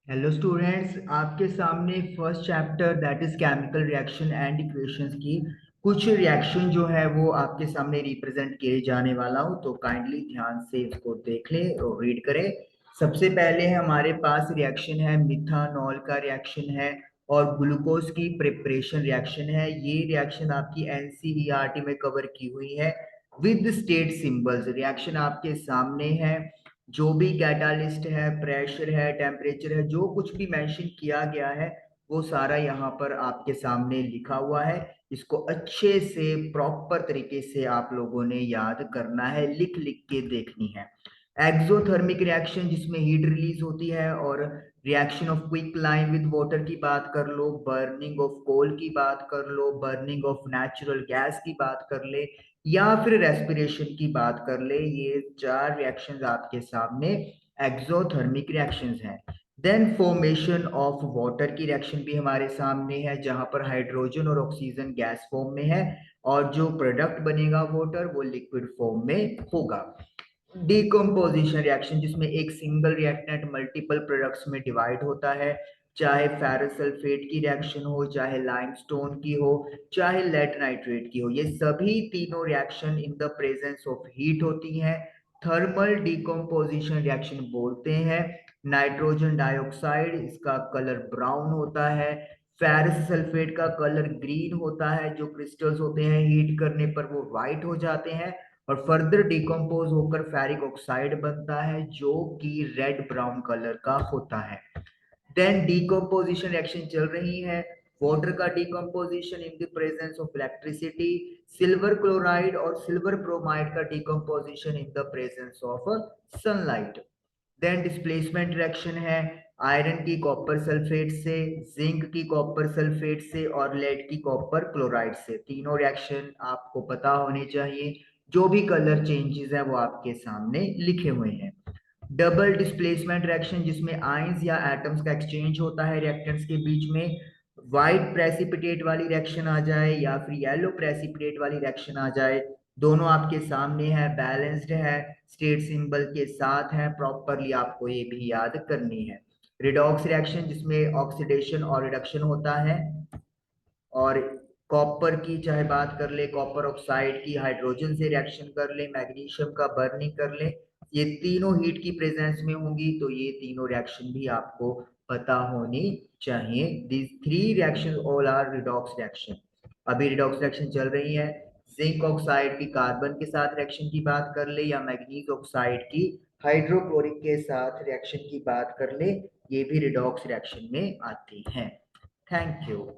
Hello students, आपके सामने first chapter that is chemical reaction and equations की कुछ रिएक्शन जो है वो आपके सामने रिप्रेजेंट किए जाने वाला हूँ। तो काइंडली ध्यान से इसको देख ले और रीड करें। सबसे पहले हमारे पास रिएक्शन है, मिथानॉल का रिएक्शन है और ग्लूकोज की प्रिपरेशन रिएक्शन है। ये रिएक्शन आपकी एनसीईआरटी में कवर की हुई है विद स्टेट सिंबल्स। रिएक्शन आपके सामने है। जो भी कैटालिस्ट है, प्रेशर है, टेम्परेचर है, जो कुछ भी मेंशन किया गया है वो सारा यहाँ पर आपके सामने लिखा हुआ है। इसको अच्छे से प्रॉपर तरीके से आप लोगों ने याद करना है, लिख लिख के देखनी है। एक्सोथर्मिक रिएक्शन जिसमें हीट रिलीज होती है, और reaction of quick lime with water की बात कर लो, बर्निंग ऑफ कोल की बात कर लो, बर्निंग ऑफ नेचुरल गैस की बात कर ले, या फिर रेस्पिरेशन की बात कर ले। ये चार रिएक्शंस आपके सामने एक्सोथर्मिक रिएक्शंस हैं। देन फॉर्मेशन ऑफ वाटर की रिएक्शन भी हमारे सामने है, जहां पर हाइड्रोजन और ऑक्सीजन गैस फॉर्म में है और जो प्रोडक्ट बनेगा वाटर वो लिक्विड फॉर्म में होगा। डिकम्पोजिशन रिएक्शन जिसमें एक सिंगल रिएक्टेंट मल्टीपल प्रोडक्ट्स में डिवाइड होता है, चाहे फेरस सल्फेट की रिएक्शन हो, चाहे लाइमस्टोन की हो, चाहे लेड नाइट्रेट की हो। ये सभी तीनों reaction in the presence of heat होती हैं। थर्मल डिकम्पोजिशन रिएक्शन बोलते हैं। नाइट्रोजन डाइऑक्साइड, इसका कलर ब्राउन होता है। फेरस सल्फेट का कलर ग्रीन होता है। जो क्रिस्टल्स होते हैं हीट करने पर वो व्हाइट हो जाते हैं और फर्दर डिकम्पोज होकर फेरिक ऑक्साइड बनता है जो कि रेड ब्राउन कलर का होता है। देन डिकम्पोजिशन रिएक्शन चल रही है। वाटर का decomposition in the presence of electricity, silver chloride और सिल्वर ब्रोमाइड का decomposition in the presence of sunlight. Then displacement reaction है, आयरन की कॉपर सल्फेट से, जिंक की कॉपर सल्फेट से और लेड की कॉपर क्लोराइड से। तीनों रिएक्शन आपको पता होने चाहिए। जो भी कलर चेंजेस है वो आपके सामने लिखे हुए हैं। डबल डिस्प्लेसमेंट रिएक्शन जिसमें आयंस या एटम्स का एक्सचेंज होता है रिएक्टेंट्स के बीच में। व्हाइट प्रेसिपिटेट वाली रिएक्शन आ जाए या फिर येलो प्रेसिपिटेट वाली रिएक्शन आ जाए, दोनों आपके सामने है, बैलेंस्ड है, स्टेट सिंबल के साथ है। प्रॉपरली आपको ये भी याद करनी है। रिडॉक्स रिएक्शन जिसमें ऑक्सीडेशन और रिडक्शन होता है, और कॉपर की चाहे बात कर ले, कॉपर ऑक्साइड की हाइड्रोजन से रिएक्शन कर ले, मैग्नीशियम का बर्निंग कर ले, ये तीनों हीट की प्रेजेंस में होंगी। तो ये तीनों रिएक्शन भी आपको पता होनी चाहिए। These three reaction all are redox reaction. अभी रिडॉक्स रिएक्शन चल रही है। जिंक ऑक्साइड की कार्बन के साथ रिएक्शन की बात कर ले, या मैग्नीज ऑक्साइड की हाइड्रोक्लोरिक के साथ रिएक्शन की बात कर ले, ये भी रिडॉक्स रिएक्शन में आती है। Thank you.